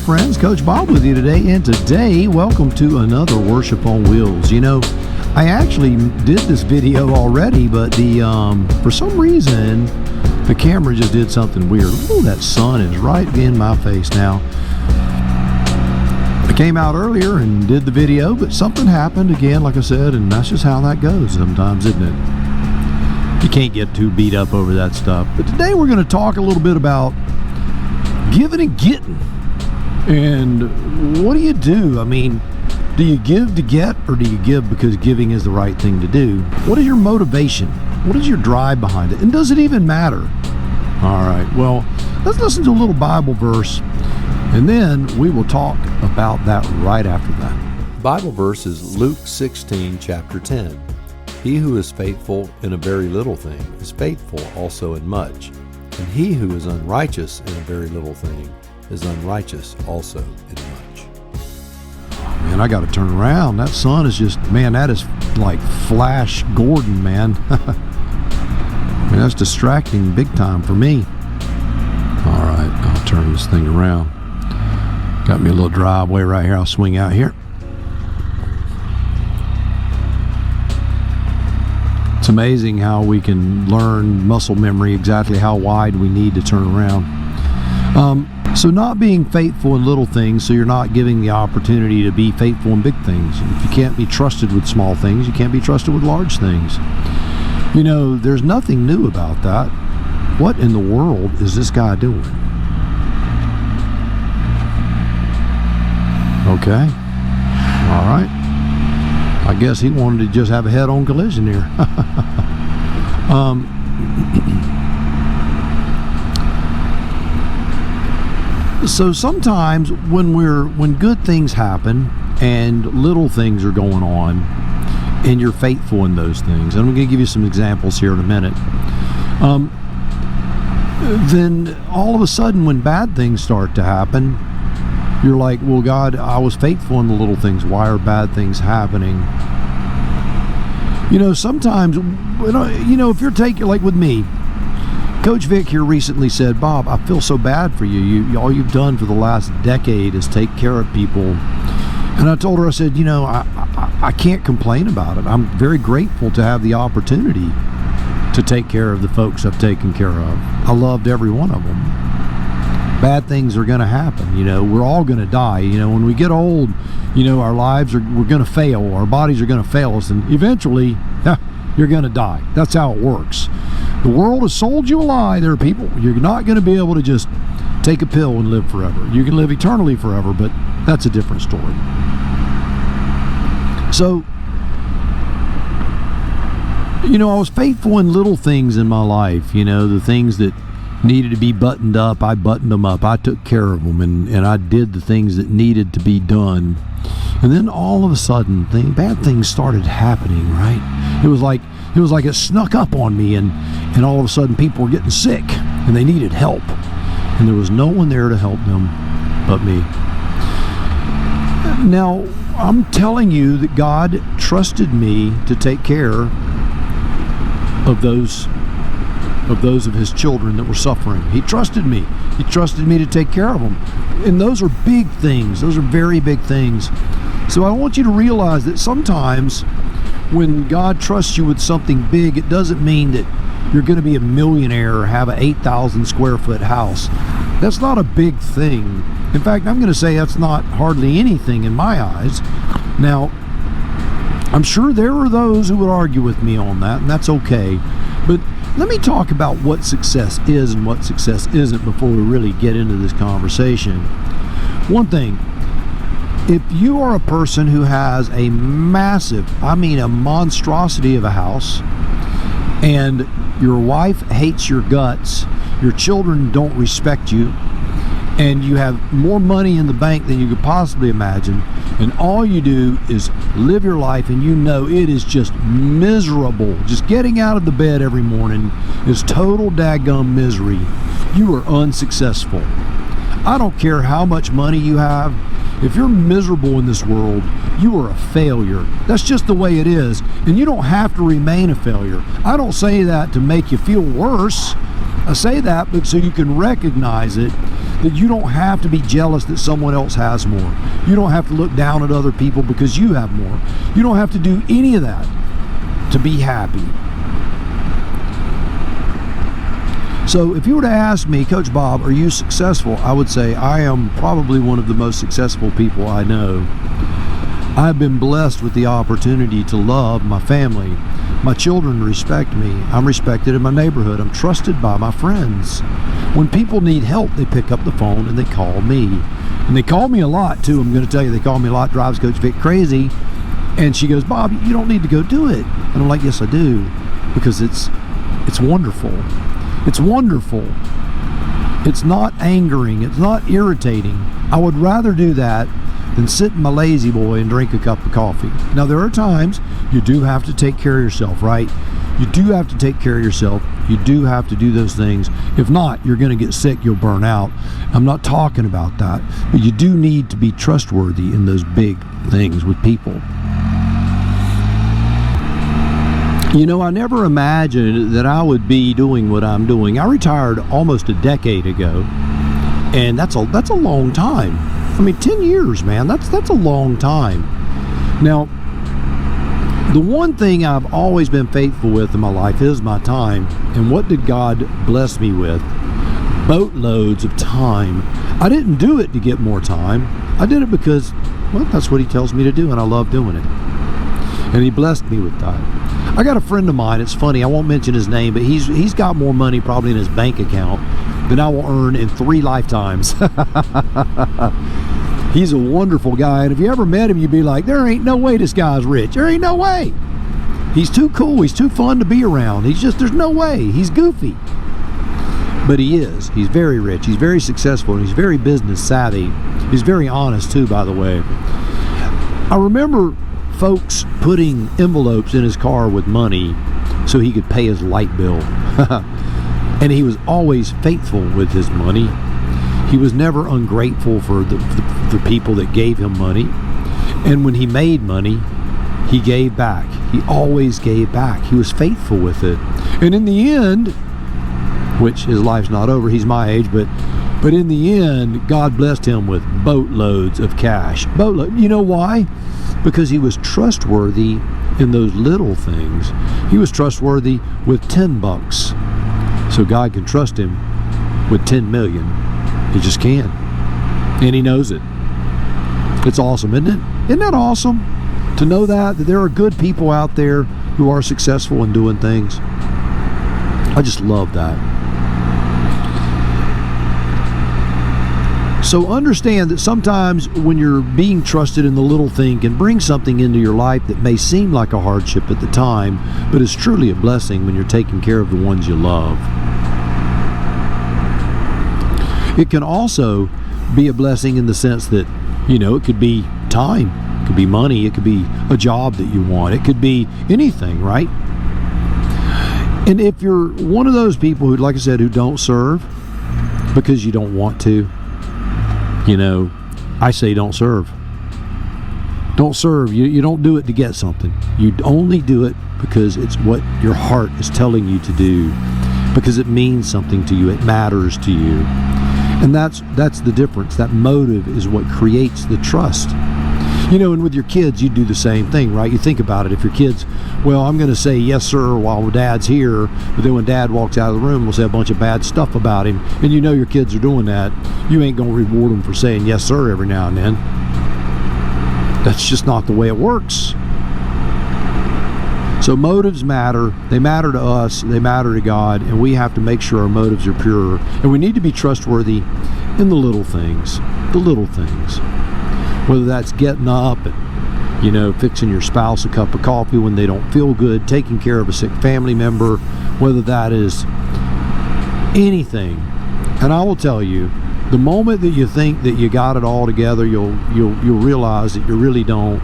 friends, Coach Bob with you today, and today, welcome to another Worship on Wheels. You know, I actually did this video already, but for some reason, the camera just did something weird. Ooh, that sun is right in my face now. I came out earlier and did the video, but something happened again, like I said, and that's just how that goes sometimes, isn't it? You can't get too beat up over that stuff. But today we're going to talk a little bit about giving and getting. And what do you do? I mean, do you give to get, or do you give because giving is the right thing to do? What is your motivation? What is your drive behind it? And does it even matter? All right, well, let's listen to a little Bible verse, and then we will talk about that right after that. Bible verse is Luke 16, chapter 10. He who is faithful in a very little thing is faithful also in much, and he who is unrighteous in a very little thing is unrighteous also in much. Oh, man, I got to turn around. That sun is just, man, that is like Flash Gordon, man. I mean, that's distracting big time for me. All right, I'll turn this thing around. Got me a little driveway right here. I'll swing out here. It's amazing how we can learn muscle memory, exactly how wide we need to turn around. So not being faithful in little things, so you're not giving the opportunity to be faithful in big things. If you can't be trusted with small things, you can't be trusted with large things. You know, there's nothing new about that. What in the world is this guy doing? Okay. All right. I guess he wanted to just have a head-on collision here. So sometimes when good things happen and little things are going on, and you're faithful in those things, and I'm going to give you some examples here in a minute, then all of a sudden when bad things start to happen, you're like, well, God, I was faithful in the little things. Why are bad things happening? You know, sometimes, you know, if you're taking, like with me, Coach Vic here recently said, Bob, I feel so bad for you. All you've done for the last decade is take care of people. And I told her, I said, you know, I can't complain about it. I'm very grateful to have the opportunity to take care of the folks I've taken care of. I loved every one of them. Bad things are going to happen. You know, we're all going to die. You know, when we get old, you know, our lives we're going to fail. Our bodies are going to fail us. And eventually, you're going to die. That's how it works. The world has sold you a lie. There are people. You're not going to be able to just take a pill and live forever. You can live eternally forever, but that's a different story. So, you know, I was faithful in little things in my life. You know, the things that needed to be buttoned up, I buttoned them up. I took care of them, and I did the things that needed to be done. And then all of a sudden, bad things started happening, right? It was like it snuck up on me, and all of a sudden people were getting sick, and they needed help. And there was no one there to help them but me. Now, I'm telling you that God trusted me to take care of those of his children that were suffering. He trusted me. He trusted me to take care of them. And those are big things. Those are very big things. So I want you to realize that sometimes when God trusts you with something big, it doesn't mean that you're going to be a millionaire or have an 8,000 square foot house. That's not a big thing. In fact, I'm going to say that's not hardly anything in my eyes. Now, I'm sure there are those who would argue with me on that, and that's okay. But let me talk about what success is and what success isn't before we really get into this conversation. One thing, if you are a person who has a massive, I mean a monstrosity of a house, and your wife hates your guts, your children don't respect you, and you have more money in the bank than you could possibly imagine, and all you do is live your life, and you know it is just miserable. Just getting out of the bed every morning is total daggum misery. You are unsuccessful. I don't care how much money you have. If you're miserable in this world, you are a failure. That's just the way it is, and you don't have to remain a failure. I don't say that to make you feel worse. I say that but so you can recognize it, that you don't have to be jealous that someone else has more. You don't have to look down at other people because you have more. You don't have to do any of that to be happy. So if you were to ask me, Coach Bob, are you successful? I would say I am probably one of the most successful people I know. I've been blessed with the opportunity to love my family. My children respect me. I'm respected in my neighborhood. I'm trusted by my friends. When people need help, they pick up the phone and they call me. And they call me a lot, too. I'm going to tell you, they call me a lot. Drives Coach Vic crazy. And she goes, Bob, you don't need to go do it. And I'm like, yes, I do. Because it's wonderful. It's wonderful. It's not angering. It's not irritating. I would rather do that than sit in my lazy boy and drink a cup of coffee. Now, there are times you do have to take care of yourself, right? You do have to take care of yourself. You do have to do those things. If not, you're going to get sick. You'll burn out. I'm not talking about that. But you do need to be trustworthy in those big things with people. You know, I never imagined that I would be doing what I'm doing. I retired almost a decade ago, and that's a long time. I mean, 10 years, man, that's a long time. Now, the one thing I've always been faithful with in my life is my time. And what did God bless me with? Boatloads of time. I didn't do it to get more time. I did it because, well, that's what He tells me to do, and I love doing it. And He blessed me with that. I got a friend of mine, it's funny, I won't mention his name, but he's got more money probably in his bank account than I will earn in 3 lifetimes. He's a wonderful guy, and if you ever met him, you'd be like, there ain't no way this guy's rich. There ain't no way. He's too cool. He's too fun to be around. There's no way. He's goofy. But he is. He's very rich. He's very successful, and he's very business savvy. He's very honest, too, by the way. I remember folks putting envelopes in his car with money so he could pay his light bill. And he was always faithful with his money. He was never ungrateful for the people that gave him money. And when he made money, he gave back. He always gave back. He was faithful with it. And in the end, which his life's not over, he's my age, but in the end, God blessed him with boatloads of cash. You know why? Because he was trustworthy in those little things. He was trustworthy with $10. So God can trust him with 10 million. He just can. And he knows it. It's awesome, isn't it? Isn't that awesome? To know that there are good people out there who are successful in doing things. I just love that. So understand that sometimes when you're being trusted in the little thing can bring something into your life that may seem like a hardship at the time, but is truly a blessing when you're taking care of the ones you love. It can also be a blessing in the sense that, you know, it could be time, it could be money, it could be a job that you want, it could be anything, right? And if you're one of those people who, like I said, who don't serve because you don't want to, you know, I say don't serve. Don't serve. You don't do it to get something. You only do it because it's what your heart is telling you to do, because it means something to you. It matters to you. And that's the difference. That motive is what creates the trust. You know, and with your kids, you do the same thing, right? You think about it. If your kids, well, I'm going to say yes, sir, while Dad's here, but then when Dad walks out of the room, we'll say a bunch of bad stuff about him, and you know your kids are doing that, you ain't going to reward them for saying yes, sir, every now and then. That's just not the way it works. So motives matter. They matter to us. They matter to God, and we have to make sure our motives are pure. And we need to be trustworthy in the little things. The little things. Whether that's getting up and, you know, fixing your spouse a cup of coffee when they don't feel good, taking care of a sick family member, whether that is anything. And I will tell you, the moment that you think that you got it all together, you'll realize that you really don't,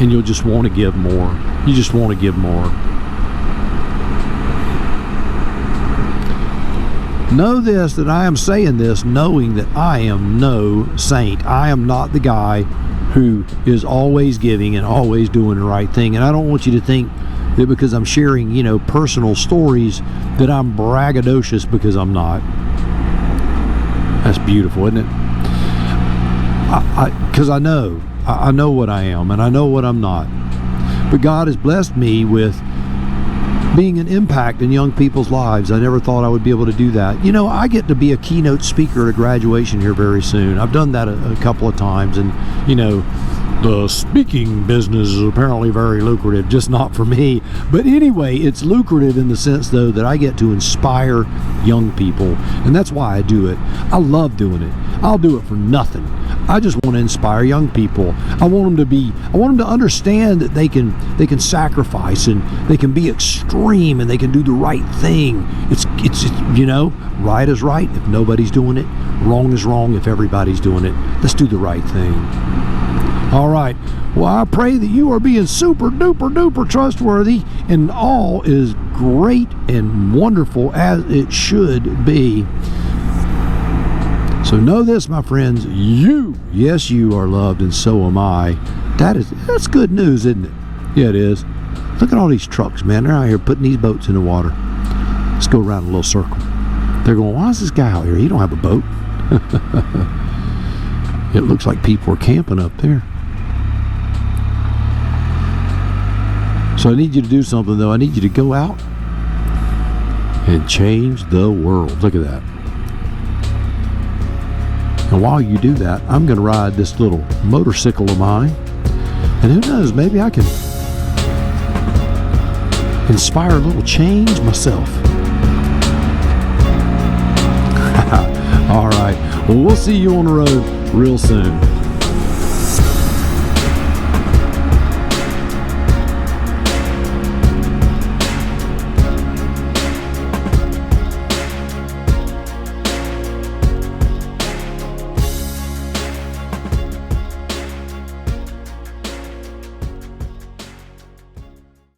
and you'll just want to give more. You just want to give more. Know this, that I am saying this knowing that I am no saint. I am not the guy who is always giving and always doing the right thing. And I don't want you to think that because I'm sharing, you know, personal stories that I'm braggadocious, because I'm not. That's beautiful, isn't it? Because I know what I am, and I know what I'm not. But God has blessed me with being an impact in young people's lives. I never thought I would be able to do that. You know, I get to be a keynote speaker at a graduation here very soon. I've done that a couple of times, and, you know, the speaking business is apparently very lucrative, just not for me. But anyway, it's lucrative in the sense, though, that I get to inspire young people, and that's why I do it. I love doing it. I'll do it for nothing. I just want to inspire young people. I want them to understand that they can sacrifice, and they can be extreme, and they can do the right thing. It's you know, right is right if nobody's doing it. Wrong is wrong if everybody's doing it. Let's do the right thing. All right. Well, I pray that you are being super duper duper trustworthy, and all is great and wonderful as it should be. So know this, my friends, yes, you are loved, and so am I. That's good news, isn't it? Yeah, it is. Look at all these trucks, man. They're out here putting these boats in the water. Let's go around a little circle. They're going, why is this guy out here? He don't have a boat. It looks like people are camping up there. So I need you to do something, though. I need you to go out and change the world. Look at that. And while you do that, I'm going to ride this little motorcycle of mine. And who knows, maybe I can inspire a little change myself. All right. Well, we'll see you on the road real soon.